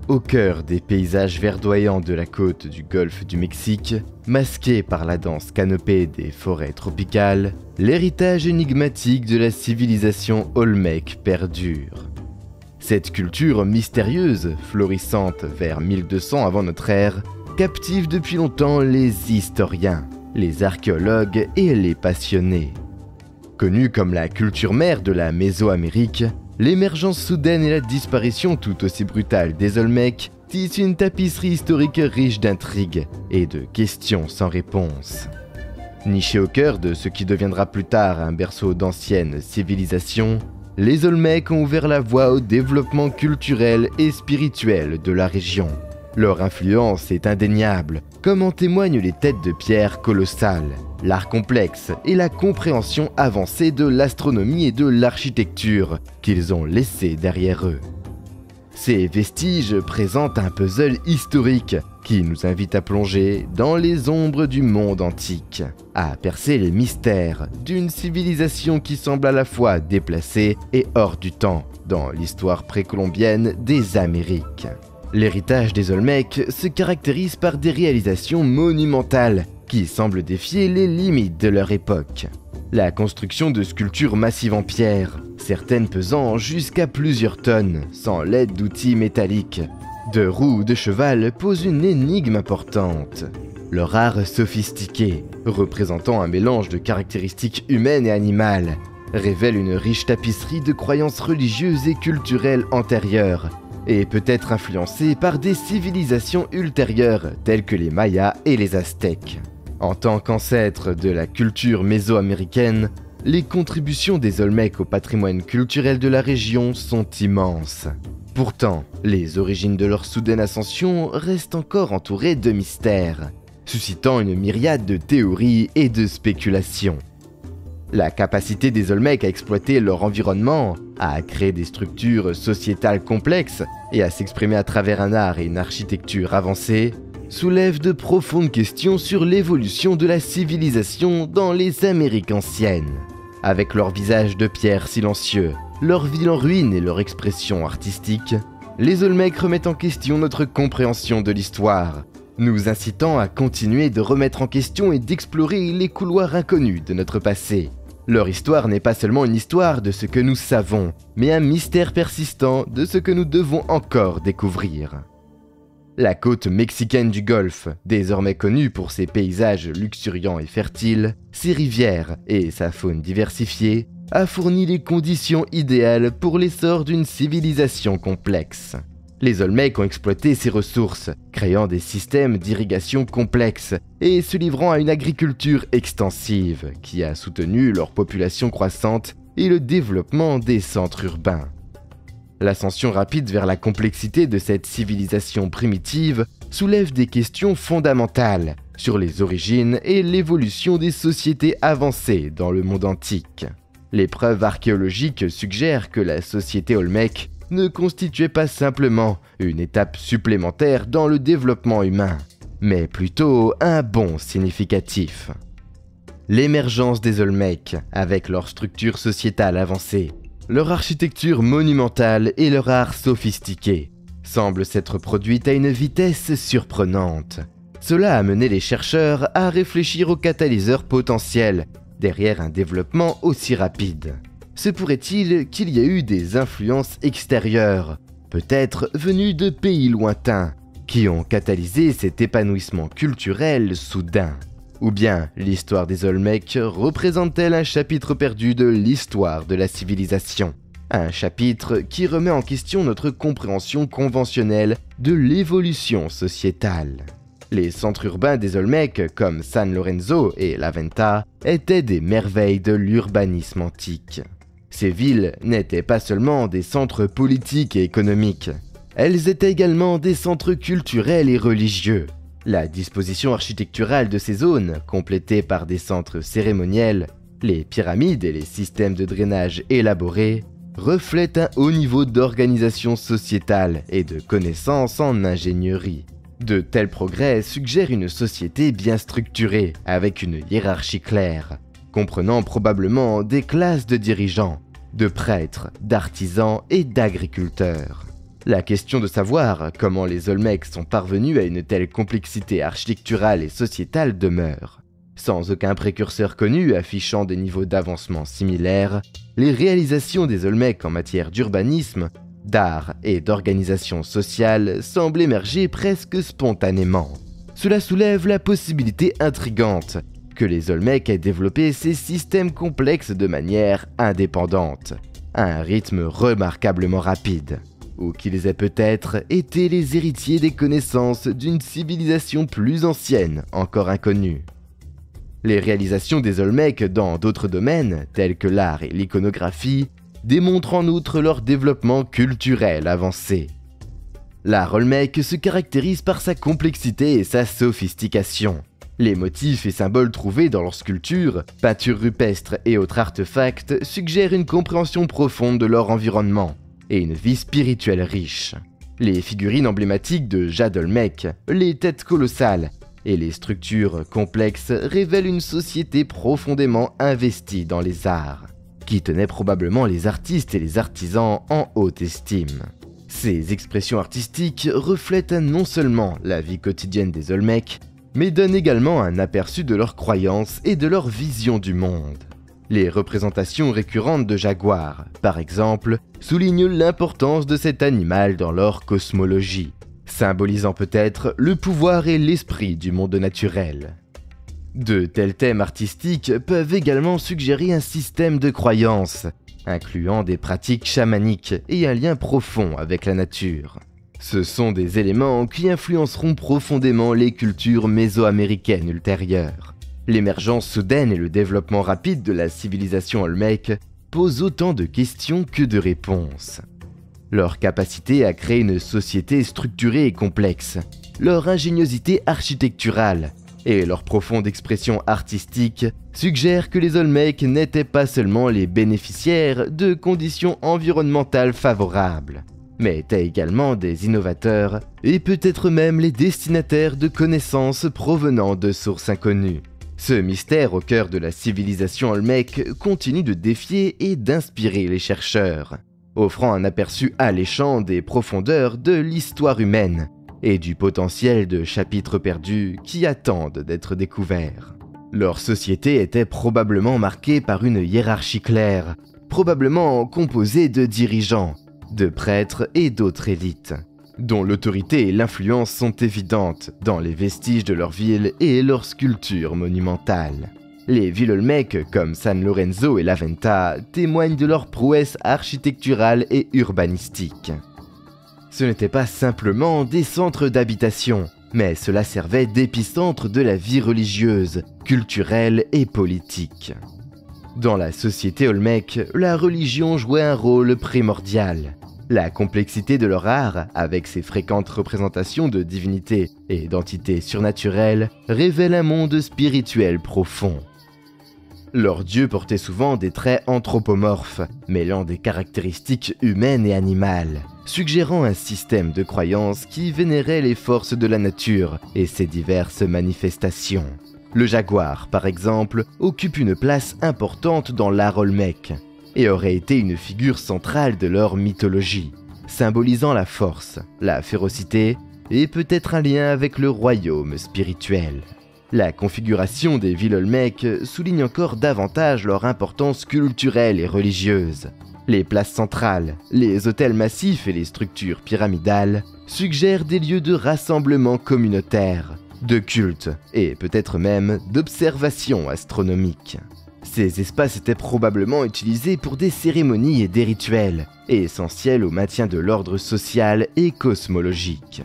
Au cœur des paysages verdoyants de la côte du golfe du Mexique, masqués par la dense canopée des forêts tropicales, l'héritage énigmatique de la civilisation Olmec perdure. Cette culture mystérieuse, florissante vers 1200 avant notre ère, captive depuis longtemps les historiens, les archéologues et les passionnés. Connue comme la culture mère de la Mésoamérique, l'émergence soudaine et la disparition tout aussi brutale des Olmecs tissent une tapisserie historique riche d'intrigues et de questions sans réponse. Nichés au cœur de ce qui deviendra plus tard un berceau d'anciennes civilisations, les Olmecs ont ouvert la voie au développement culturel et spirituel de la région. Leur influence est indéniable, comme en témoignent les têtes de pierre colossales, l'art complexe et la compréhension avancée de l'astronomie et de l'architecture qu'ils ont laissé derrière eux. Ces vestiges présentent un puzzle historique qui nous invite à plonger dans les ombres du monde antique, à percer les mystères d'une civilisation qui semble à la fois déplacée et hors du temps dans l'histoire précolombienne des Amériques. L'héritage des Olmecs se caractérise par des réalisations monumentales qui semblent défier les limites de leur époque. La construction de sculptures massives en pierre, certaines pesant jusqu'à plusieurs tonnes, sans l'aide d'outils métalliques, de roues de cheval pose une énigme importante. Leur art sophistiqué, représentant un mélange de caractéristiques humaines et animales, révèle une riche tapisserie de croyances religieuses et culturelles antérieures, et peut être influencé par des civilisations ultérieures telles que les Mayas et les Aztèques. En tant qu'ancêtres de la culture mésoaméricaine, les contributions des Olmecs au patrimoine culturel de la région sont immenses. Pourtant, les origines de leur soudaine ascension restent encore entourées de mystères, suscitant une myriade de théories et de spéculations. La capacité des Olmecs à exploiter leur environnement, à créer des structures sociétales complexes et à s'exprimer à travers un art et une architecture avancée, soulève de profondes questions sur l'évolution de la civilisation dans les Amériques anciennes. Avec leur visage de pierre silencieux, leur ville en ruine et leur expression artistique, les Olmecs remettent en question notre compréhension de l'histoire, nous incitant à continuer de remettre en question et d'explorer les couloirs inconnus de notre passé. Leur histoire n'est pas seulement une histoire de ce que nous savons, mais un mystère persistant de ce que nous devons encore découvrir. La côte mexicaine du Golfe, désormais connue pour ses paysages luxuriants et fertiles, ses rivières et sa faune diversifiée, a fourni les conditions idéales pour l'essor d'une civilisation complexe. Les Olmecs ont exploité ces ressources, créant des systèmes d'irrigation complexes et se livrant à une agriculture extensive qui a soutenu leur population croissante et le développement des centres urbains. L'ascension rapide vers la complexité de cette civilisation primitive soulève des questions fondamentales sur les origines et l'évolution des sociétés avancées dans le monde antique. Les preuves archéologiques suggèrent que la société Olmec ne constituait pas simplement une étape supplémentaire dans le développement humain, mais plutôt un bond significatif. L'émergence des Olmecs, avec leur structure sociétale avancée, leur architecture monumentale et leur art sophistiqué, semble s'être produite à une vitesse surprenante. Cela a mené les chercheurs à réfléchir aux catalyseurs potentiels derrière un développement aussi rapide. Se pourrait-il qu'il y ait eu des influences extérieures, peut-être venues de pays lointains, qui ont catalysé cet épanouissement culturel soudain? Ou bien l'histoire des Olmecs représente-t-elle un chapitre perdu de l'histoire de la civilisation? Un chapitre qui remet en question notre compréhension conventionnelle de l'évolution sociétale. Les centres urbains des Olmecs, comme San Lorenzo et La Venta, étaient des merveilles de l'urbanisme antique. Ces villes n'étaient pas seulement des centres politiques et économiques, elles étaient également des centres culturels et religieux. La disposition architecturale de ces zones, complétée par des centres cérémoniels, les pyramides et les systèmes de drainage élaborés, reflètent un haut niveau d'organisation sociétale et de connaissances en ingénierie. De tels progrès suggèrent une société bien structurée, avec une hiérarchie claire, comprenant probablement des classes de dirigeants, de prêtres, d'artisans et d'agriculteurs. La question de savoir comment les Olmecs sont parvenus à une telle complexité architecturale et sociétale demeure. Sans aucun précurseur connu affichant des niveaux d'avancement similaires, les réalisations des Olmecs en matière d'urbanisme, d'art et d'organisation sociale semblent émerger presque spontanément. Cela soulève la possibilité intrigante que les Olmecs aient développé ces systèmes complexes de manière indépendante, à un rythme remarquablement rapide, ou qu'ils aient peut-être été les héritiers des connaissances d'une civilisation plus ancienne, encore inconnue. Les réalisations des Olmecs dans d'autres domaines, tels que l'art et l'iconographie, démontrent en outre leur développement culturel avancé. L'art Olmec se caractérise par sa complexité et sa sophistication. Les motifs et symboles trouvés dans leurs sculptures, peintures rupestres et autres artefacts suggèrent une compréhension profonde de leur environnement et une vie spirituelle riche. Les figurines emblématiques de Jade Olmec, les têtes colossales et les structures complexes révèlent une société profondément investie dans les arts, qui tenait probablement les artistes et les artisans en haute estime. Ces expressions artistiques reflètent non seulement la vie quotidienne des Olmecs, mais donnent également un aperçu de leurs croyances et de leur vision du monde. Les représentations récurrentes de jaguars, par exemple, soulignent l'importance de cet animal dans leur cosmologie, symbolisant peut-être le pouvoir et l'esprit du monde naturel. De tels thèmes artistiques peuvent également suggérer un système de croyances, incluant des pratiques chamaniques et un lien profond avec la nature. Ce sont des éléments qui influenceront profondément les cultures mésoaméricaines ultérieures. L'émergence soudaine et le développement rapide de la civilisation Olmec posent autant de questions que de réponses. Leur capacité à créer une société structurée et complexe, leur ingéniosité architecturale et leur profonde expression artistique suggèrent que les Olmecs n'étaient pas seulement les bénéficiaires de conditions environnementales favorables, mais étaient également des innovateurs et peut-être même les destinataires de connaissances provenant de sources inconnues. Ce mystère au cœur de la civilisation Olmec continue de défier et d'inspirer les chercheurs, offrant un aperçu alléchant des profondeurs de l'histoire humaine et du potentiel de chapitres perdus qui attendent d'être découverts. Leur société était probablement marquée par une hiérarchie claire, probablement composée de dirigeants, de prêtres et d'autres élites, dont l'autorité et l'influence sont évidentes dans les vestiges de leurs villes et leurs sculptures monumentales. Les villes Olmec comme San Lorenzo et La Venta témoignent de leur prouesse architecturale et urbanistique. Ce n'étaient pas simplement des centres d'habitation, mais cela servait d'épicentre de la vie religieuse, culturelle et politique. Dans la société Olmec, la religion jouait un rôle primordial. La complexité de leur art, avec ses fréquentes représentations de divinités et d'entités surnaturelles, révèle un monde spirituel profond. Leurs dieux portaient souvent des traits anthropomorphes, mêlant des caractéristiques humaines et animales, suggérant un système de croyances qui vénérait les forces de la nature et ses diverses manifestations. Le jaguar, par exemple, occupe une place importante dans l'art Olmec et aurait été une figure centrale de leur mythologie, symbolisant la force, la férocité et peut-être un lien avec le royaume spirituel. La configuration des villes Olmec souligne encore davantage leur importance culturelle et religieuse. Les places centrales, les hôtels massifs et les structures pyramidales suggèrent des lieux de rassemblement communautaire, de culte et peut-être même d'observation astronomique. Ces espaces étaient probablement utilisés pour des cérémonies et des rituels, essentiels au maintien de l'ordre social et cosmologique.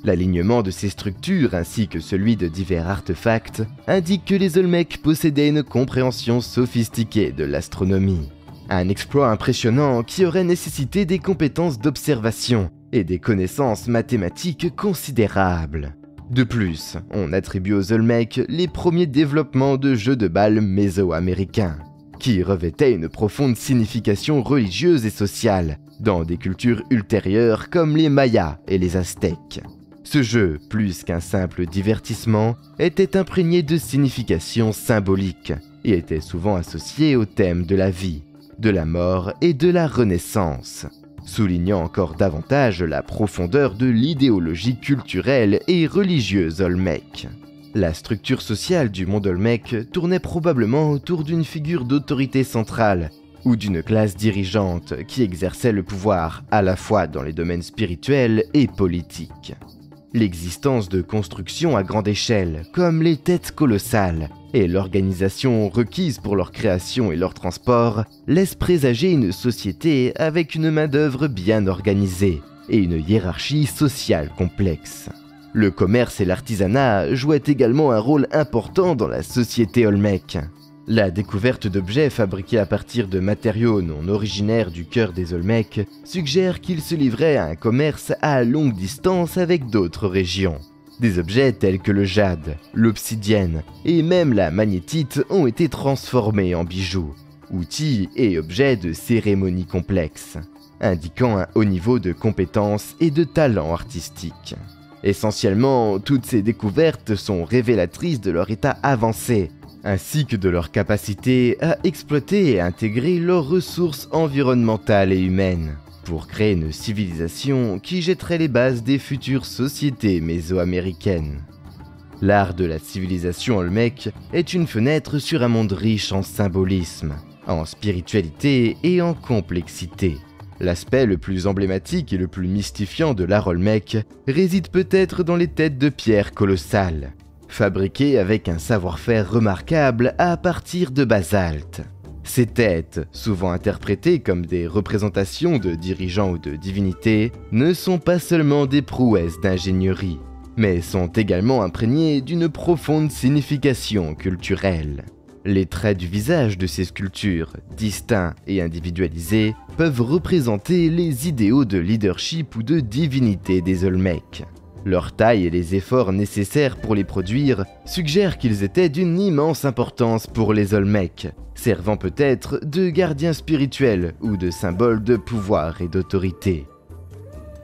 L'alignement de ces structures ainsi que celui de divers artefacts indique que les Olmecs possédaient une compréhension sophistiquée de l'astronomie. Un exploit impressionnant qui aurait nécessité des compétences d'observation et des connaissances mathématiques considérables. De plus, on attribue aux Olmecs les premiers développements de jeux de balle mésoaméricains, qui revêtaient une profonde signification religieuse et sociale dans des cultures ultérieures comme les Mayas et les Aztèques. Ce jeu, plus qu'un simple divertissement, était imprégné de significations symboliques et était souvent associé au thème de la vie, de la mort et de la renaissance. soulignant encore davantage la profondeur de l'idéologie culturelle et religieuse Olmec. La structure sociale du monde Olmec tournait probablement autour d'une figure d'autorité centrale ou d'une classe dirigeante qui exerçait le pouvoir à la fois dans les domaines spirituels et politiques. L'existence de constructions à grande échelle, comme les têtes colossales, et l'organisation requise pour leur création et leur transport, laissent présager une société avec une main-d'œuvre bien organisée et une hiérarchie sociale complexe. Le commerce et l'artisanat jouaient également un rôle important dans la société Olmec. La découverte d'objets fabriqués à partir de matériaux non originaires du cœur des Olmecs suggère qu'ils se livraient à un commerce à longue distance avec d'autres régions. Des objets tels que le jade, l'obsidienne et même la magnétite ont été transformés en bijoux, outils et objets de cérémonie complexes, indiquant un haut niveau de compétences et de talent artistique. Essentiellement, toutes ces découvertes sont révélatrices de leur état avancé, ainsi que de leur capacité à exploiter et intégrer leurs ressources environnementales et humaines, pour créer une civilisation qui jetterait les bases des futures sociétés mésoaméricaines. L'art de la civilisation Olmec est une fenêtre sur un monde riche en symbolisme, en spiritualité et en complexité. L'aspect le plus emblématique et le plus mystifiant de l'art Olmec réside peut-être dans les têtes de pierre colossales, fabriquées avec un savoir-faire remarquable à partir de basalte. Ces têtes, souvent interprétées comme des représentations de dirigeants ou de divinités, ne sont pas seulement des prouesses d'ingénierie, mais sont également imprégnées d'une profonde signification culturelle. Les traits du visage de ces sculptures, distincts et individualisés, peuvent représenter les idéaux de leadership ou de divinité des Olmecs. Leur taille et les efforts nécessaires pour les produire suggèrent qu'ils étaient d'une immense importance pour les Olmecs, servant peut-être de gardiens spirituels ou de symboles de pouvoir et d'autorité.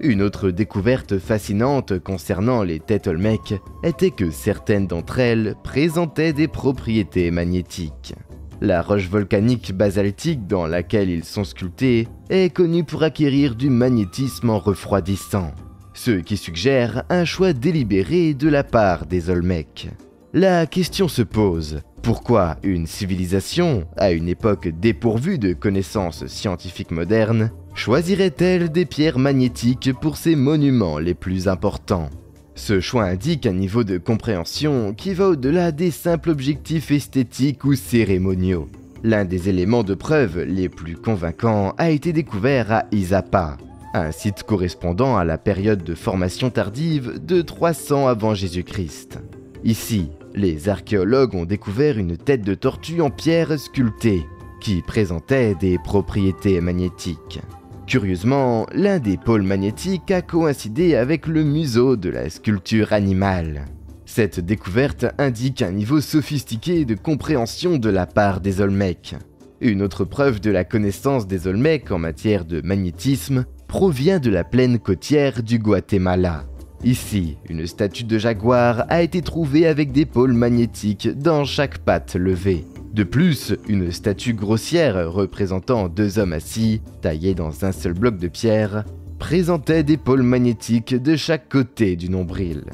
Une autre découverte fascinante concernant les têtes Olmec était que certaines d'entre elles présentaient des propriétés magnétiques. La roche volcanique basaltique dans laquelle ils sont sculptés est connue pour acquérir du magnétisme en refroidissant, ce qui suggère un choix délibéré de la part des Olmecs. La question se pose, pourquoi une civilisation, à une époque dépourvue de connaissances scientifiques modernes, choisirait-elle des pierres magnétiques pour ses monuments les plus importants? Ce choix indique un niveau de compréhension qui va au-delà des simples objectifs esthétiques ou cérémoniaux. L'un des éléments de preuve les plus convaincants a été découvert à Izapa, un site correspondant à la période de formation tardive de 300 avant Jésus-Christ. Ici, les archéologues ont découvert une tête de tortue en pierre sculptée, qui présentait des propriétés magnétiques. Curieusement, l'un des pôles magnétiques a coïncidé avec le museau de la sculpture animale. Cette découverte indique un niveau sophistiqué de compréhension de la part des Olmecs. Une autre preuve de la connaissance des Olmecs en matière de magnétisme provient de la plaine côtière du Guatemala. Ici, une statue de jaguar a été trouvée avec des pôles magnétiques dans chaque patte levée. De plus, une statue grossière représentant deux hommes assis, taillés dans un seul bloc de pierre, présentait des pôles magnétiques de chaque côté du nombril.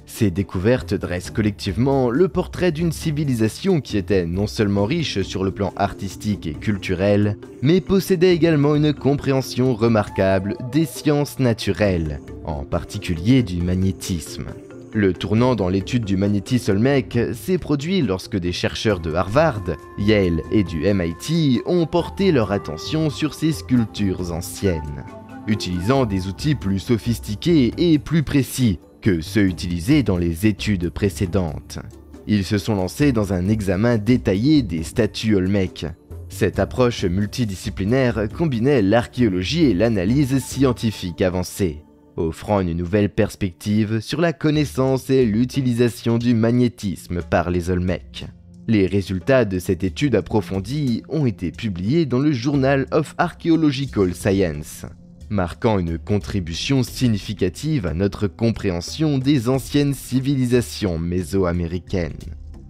Ces découvertes dressent collectivement le portrait d'une civilisation qui était non seulement riche sur le plan artistique et culturel, mais possédait également une compréhension remarquable des sciences naturelles, en particulier du magnétisme. Le tournant dans l'étude du magnétisme Olmec s'est produit lorsque des chercheurs de Harvard, Yale et du MIT ont porté leur attention sur ces sculptures anciennes, utilisant des outils plus sophistiqués et plus précis que ceux utilisés dans les études précédentes. Ils se sont lancés dans un examen détaillé des statues Olmec. Cette approche multidisciplinaire combinait l'archéologie et l'analyse scientifique avancée, offrant une nouvelle perspective sur la connaissance et l'utilisation du magnétisme par les Olmecs. Les résultats de cette étude approfondie ont été publiés dans le Journal of Archaeological Science, marquant une contribution significative à notre compréhension des anciennes civilisations mésoaméricaines.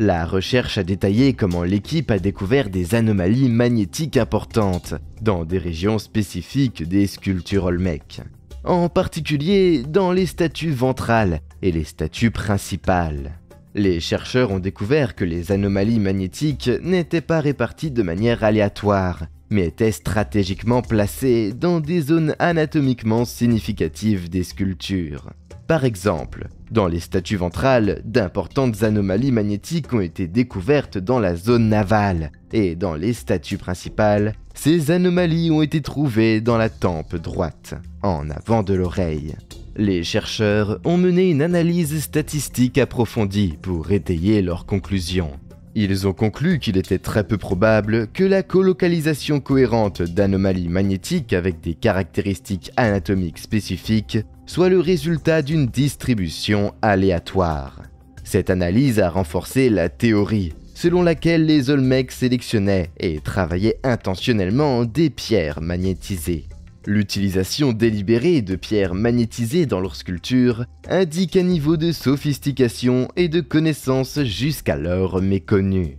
La recherche a détaillé comment l'équipe a découvert des anomalies magnétiques importantes dans des régions spécifiques des sculptures Olmec, en particulier dans les statues ventrales et les statues principales. Les chercheurs ont découvert que les anomalies magnétiques n'étaient pas réparties de manière aléatoire, mais étaient stratégiquement placées dans des zones anatomiquement significatives des sculptures. Par exemple, dans les statues ventrales, d'importantes anomalies magnétiques ont été découvertes dans la zone navale, et dans les statues principales, ces anomalies ont été trouvées dans la tempe droite, en avant de l'oreille. Les chercheurs ont mené une analyse statistique approfondie pour étayer leurs conclusions. Ils ont conclu qu'il était très peu probable que la colocalisation cohérente d'anomalies magnétiques avec des caractéristiques anatomiques spécifiques soit le résultat d'une distribution aléatoire. Cette analyse a renforcé la théorie selon laquelle les Olmecs sélectionnaient et travaillaient intentionnellement des pierres magnétisées. L'utilisation délibérée de pierres magnétisées dans leurs sculptures indique un niveau de sophistication et de connaissance jusqu'alors méconnu.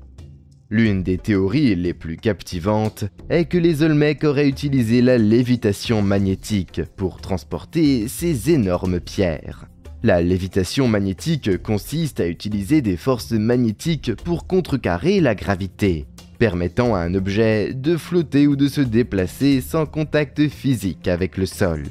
L'une des théories les plus captivantes est que les Olmecs auraient utilisé la lévitation magnétique pour transporter ces énormes pierres. La lévitation magnétique consiste à utiliser des forces magnétiques pour contrecarrer la gravité, permettant à un objet de flotter ou de se déplacer sans contact physique avec le sol.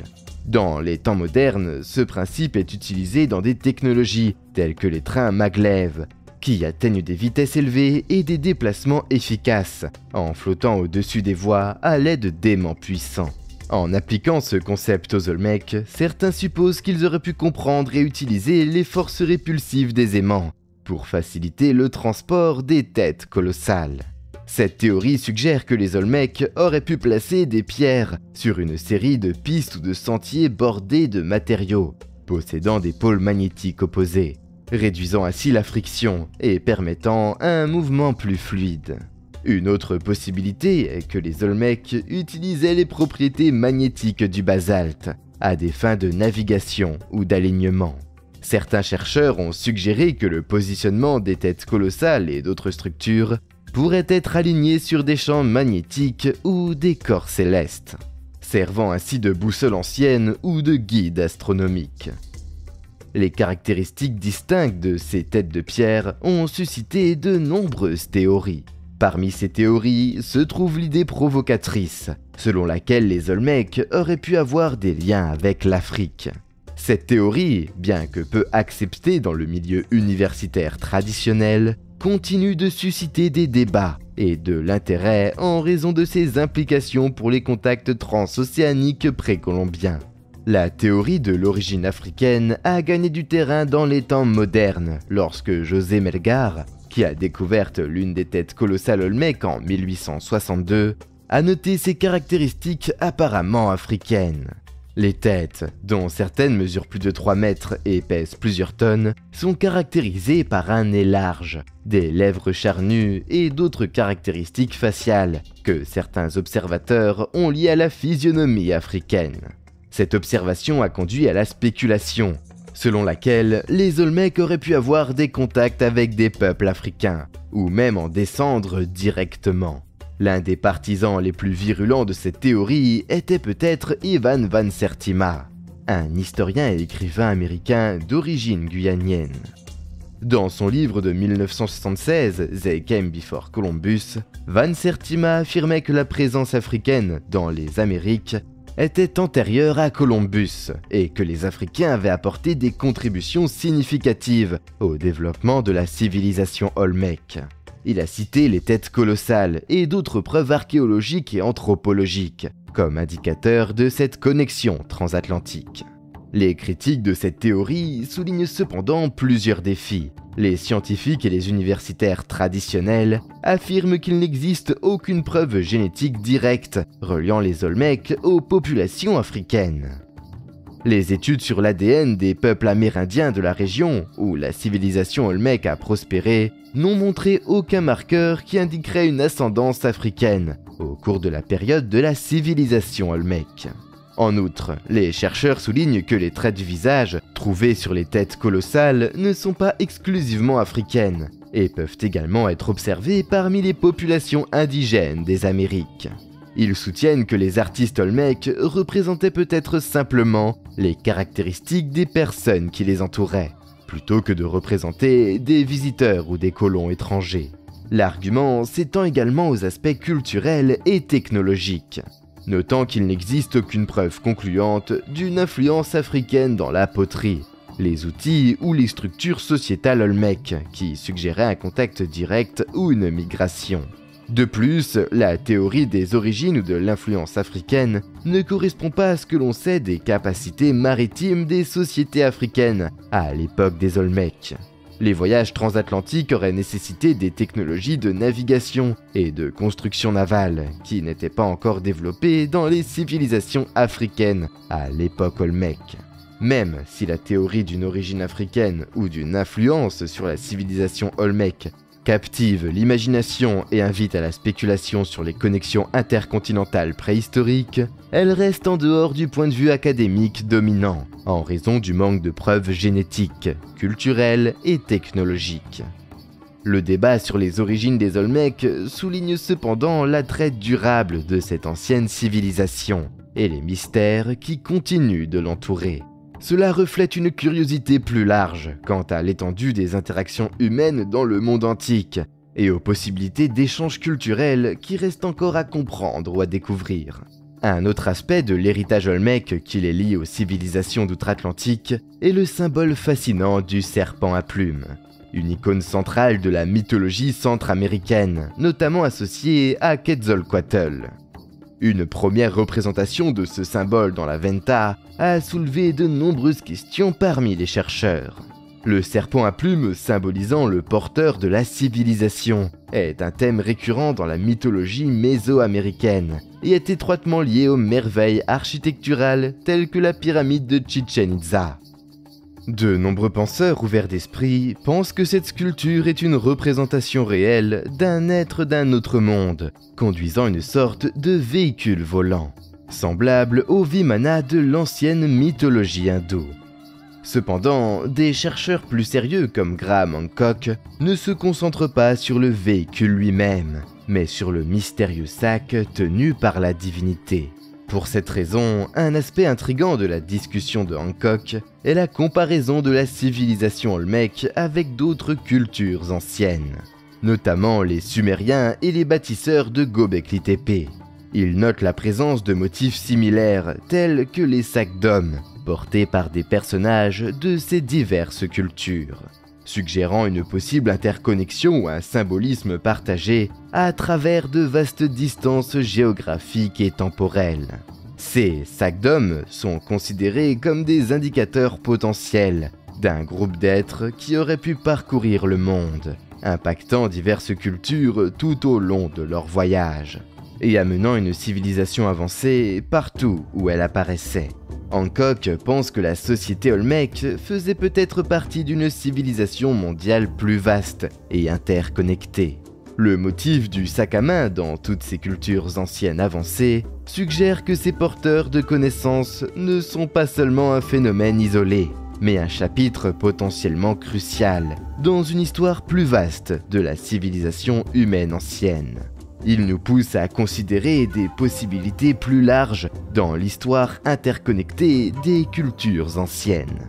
Dans les temps modernes, ce principe est utilisé dans des technologies telles que les trains maglev, qui atteignent des vitesses élevées et des déplacements efficaces, en flottant au-dessus des voies à l'aide d'aimants puissants. En appliquant ce concept aux Olmecs, certains supposent qu'ils auraient pu comprendre et utiliser les forces répulsives des aimants pour faciliter le transport des têtes colossales. Cette théorie suggère que les Olmecs auraient pu placer des pierres sur une série de pistes ou de sentiers bordés de matériaux possédant des pôles magnétiques opposés, réduisant ainsi la friction et permettant un mouvement plus fluide. Une autre possibilité est que les Olmecs utilisaient les propriétés magnétiques du basalte à des fins de navigation ou d'alignement. Certains chercheurs ont suggéré que le positionnement des têtes colossales et d'autres structures pourrait être aligné sur des champs magnétiques ou des corps célestes, servant ainsi de boussole ancienne ou de guide astronomique. Les caractéristiques distinctes de ces têtes de pierre ont suscité de nombreuses théories. Parmi ces théories se trouve l'idée provocatrice, selon laquelle les Olmecs auraient pu avoir des liens avec l'Afrique. Cette théorie, bien que peu acceptée dans le milieu universitaire traditionnel, continue de susciter des débats et de l'intérêt en raison de ses implications pour les contacts transocéaniques précolombiens. La théorie de l'origine africaine a gagné du terrain dans les temps modernes lorsque José Melgar, qui a découvert l'une des têtes colossales Olmec en 1862, a noté ses caractéristiques apparemment africaines. Les têtes, dont certaines mesurent plus de 3 mètres et pèsent plusieurs tonnes, sont caractérisées par un nez large, des lèvres charnues et d'autres caractéristiques faciales que certains observateurs ont liées à la physionomie africaine. Cette observation a conduit à la spéculation, selon laquelle les Olmecs auraient pu avoir des contacts avec des peuples africains, ou même en descendre directement. L'un des partisans les plus virulents de cette théorie était peut-être Ivan Van Sertima, un historien et écrivain américain d'origine guyanienne. Dans son livre de 1976, They Came Before Columbus, Van Sertima affirmait que la présence africaine dans les Amériques était antérieure à Columbus et que les Africains avaient apporté des contributions significatives au développement de la civilisation Olmec. Il a cité les têtes colossales et d'autres preuves archéologiques et anthropologiques comme indicateurs de cette connexion transatlantique. Les critiques de cette théorie soulignent cependant plusieurs défis. Les scientifiques et les universitaires traditionnels affirment qu'il n'existe aucune preuve génétique directe reliant les Olmecs aux populations africaines. Les études sur l'ADN des peuples amérindiens de la région, où la civilisation Olmec a prospéré, n'ont montré aucun marqueur qui indiquerait une ascendance africaine au cours de la période de la civilisation Olmec. En outre, les chercheurs soulignent que les traits du visage trouvés sur les têtes colossales ne sont pas exclusivement africaines et peuvent également être observés parmi les populations indigènes des Amériques. Ils soutiennent que les artistes Olmèques représentaient peut-être simplement les caractéristiques des personnes qui les entouraient, plutôt que de représenter des visiteurs ou des colons étrangers. L'argument s'étend également aux aspects culturels et technologiques, notant qu'il n'existe aucune preuve concluante d'une influence africaine dans la poterie, les outils ou les structures sociétales olmèques qui suggéraient un contact direct ou une migration. De plus, la théorie des origines ou de l'influence africaine ne correspond pas à ce que l'on sait des capacités maritimes des sociétés africaines à l'époque des Olmèques. Les voyages transatlantiques auraient nécessité des technologies de navigation et de construction navale qui n'étaient pas encore développées dans les civilisations africaines à l'époque olmèque. Même si la théorie d'une origine africaine ou d'une influence sur la civilisation olmèque captive l'imagination et invite à la spéculation sur les connexions intercontinentales préhistoriques, elle reste en dehors du point de vue académique dominant, en raison du manque de preuves génétiques, culturelles et technologiques. Le débat sur les origines des Olmèques souligne cependant l'attrait durable de cette ancienne civilisation et les mystères qui continuent de l'entourer. Cela reflète une curiosité plus large quant à l'étendue des interactions humaines dans le monde antique et aux possibilités d'échanges culturels qui restent encore à comprendre ou à découvrir. Un autre aspect de l'héritage olmèque qui les lie aux civilisations d'outre-Atlantique est le symbole fascinant du serpent à plumes, une icône centrale de la mythologie centra-américaine, notamment associée à Quetzalcoatl. Une première représentation de ce symbole dans la Venta a soulevé de nombreuses questions parmi les chercheurs. Le serpent à plumes symbolisant le porteur de la civilisation est un thème récurrent dans la mythologie mésoaméricaine et est étroitement lié aux merveilles architecturales telles que la pyramide de Chichén Itzá. De nombreux penseurs ouverts d'esprit pensent que cette sculpture est une représentation réelle d'un être d'un autre monde, conduisant une sorte de véhicule volant, semblable au Vimana de l'ancienne mythologie hindoue. Cependant, des chercheurs plus sérieux comme Graham Hancock ne se concentrent pas sur le véhicule lui-même, mais sur le mystérieux sac tenu par la divinité. Pour cette raison, un aspect intrigant de la discussion de Hancock est la comparaison de la civilisation olmèque avec d'autres cultures anciennes, notamment les Sumériens et les bâtisseurs de Göbekli Tepe. Il note la présence de motifs similaires tels que les sacs d'hommes, portés par des personnages de ces diverses cultures, suggérant une possible interconnexion ou un symbolisme partagé à travers de vastes distances géographiques et temporelles. Ces sacs d'hommes sont considérés comme des indicateurs potentiels d'un groupe d'êtres qui auraient pu parcourir le monde, impactant diverses cultures tout au long de leur voyage, et amenant une civilisation avancée partout où elle apparaissait. Hancock pense que la société olmèque faisait peut-être partie d'une civilisation mondiale plus vaste et interconnectée. Le motif du sac à main dans toutes ces cultures anciennes avancées suggère que ces porteurs de connaissances ne sont pas seulement un phénomène isolé, mais un chapitre potentiellement crucial dans une histoire plus vaste de la civilisation humaine ancienne. Il nous pousse à considérer des possibilités plus larges dans l'histoire interconnectée des cultures anciennes.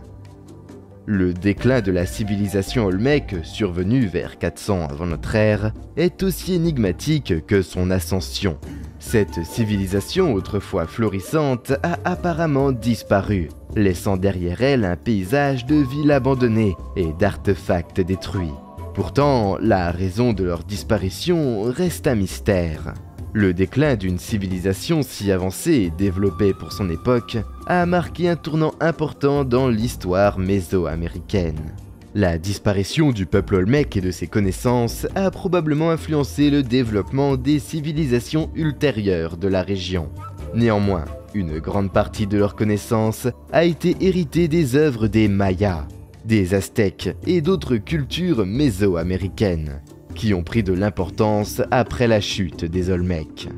Le déclin de la civilisation olmèque, survenu vers 400 avant notre ère, est aussi énigmatique que son ascension. Cette civilisation autrefois florissante a apparemment disparu, laissant derrière elle un paysage de villes abandonnées et d'artefacts détruits. Pourtant, la raison de leur disparition reste un mystère. Le déclin d'une civilisation si avancée et développée pour son époque a marqué un tournant important dans l'histoire mésoaméricaine. La disparition du peuple olmèque et de ses connaissances a probablement influencé le développement des civilisations ultérieures de la région. Néanmoins, une grande partie de leurs connaissances a été héritée des œuvres des Mayas, des Aztèques et d'autres cultures mésoaméricaines, qui ont pris de l'importance après la chute des Olmèques.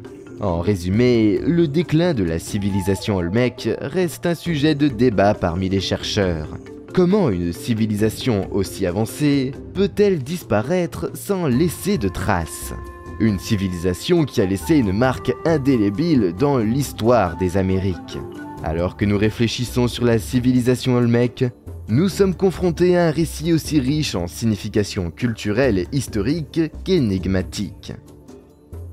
En résumé, le déclin de la civilisation olmèque reste un sujet de débat parmi les chercheurs, Comment une civilisation aussi avancée peut-elle disparaître sans laisser de traces? Une civilisation qui a laissé une marque indélébile dans l'histoire des Amériques. Alors que nous réfléchissons sur la civilisation Olmec, nous sommes confrontés à un récit aussi riche en signification culturelle et historique qu'énigmatique.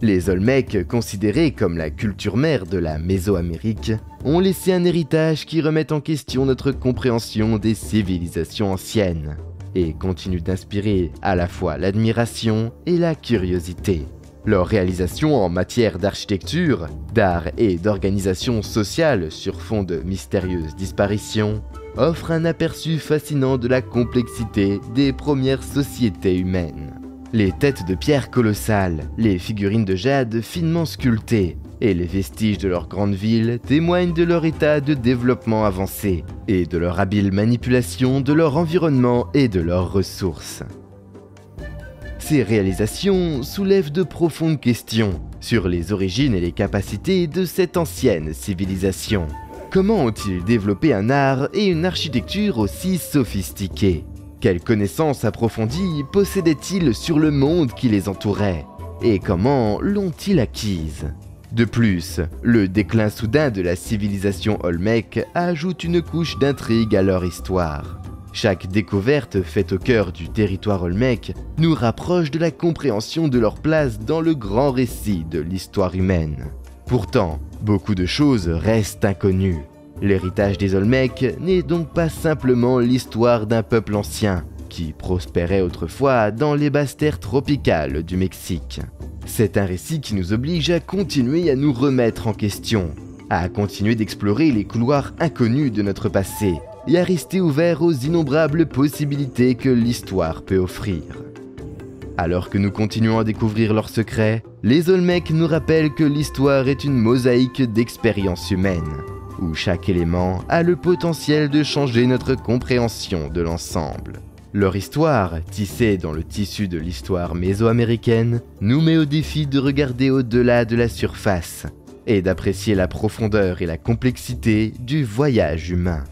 Les Olmecs, considérés comme la culture mère de la Mésoamérique, ont laissé un héritage qui remet en question notre compréhension des civilisations anciennes et continuent d'inspirer à la fois l'admiration et la curiosité. Leurs réalisations en matière d'architecture, d'art et d'organisation sociale sur fond de mystérieuses disparitions offrent un aperçu fascinant de la complexité des premières sociétés humaines. Les têtes de pierre colossales, les figurines de jade finement sculptées et les vestiges de leurs grandes villes témoignent de leur état de développement avancé et de leur habile manipulation de leur environnement et de leurs ressources. Ces réalisations soulèvent de profondes questions sur les origines et les capacités de cette ancienne civilisation. Comment ont-ils développé un art et une architecture aussi sophistiqués? Quelles connaissances approfondies possédaient-ils sur le monde qui les entourait? Et comment l'ont-ils acquise? De plus, le déclin soudain de la civilisation Olmec ajoute une couche d'intrigue à leur histoire. Chaque découverte faite au cœur du territoire Olmec nous rapproche de la compréhension de leur place dans le grand récit de l'histoire humaine. Pourtant, beaucoup de choses restent inconnues. L'héritage des Olmecs n'est donc pas simplement l'histoire d'un peuple ancien qui prospérait autrefois dans les basses terres tropicales du Mexique. C'est un récit qui nous oblige à continuer à nous remettre en question, à continuer d'explorer les couloirs inconnus de notre passé et à rester ouverts aux innombrables possibilités que l'histoire peut offrir. Alors que nous continuons à découvrir leurs secrets, les Olmecs nous rappellent que l'histoire est une mosaïque d'expériences humaines, où chaque élément a le potentiel de changer notre compréhension de l'ensemble. Leur histoire, tissée dans le tissu de l'histoire mésoaméricaine, nous met au défi de regarder au-delà de la surface et d'apprécier la profondeur et la complexité du voyage humain.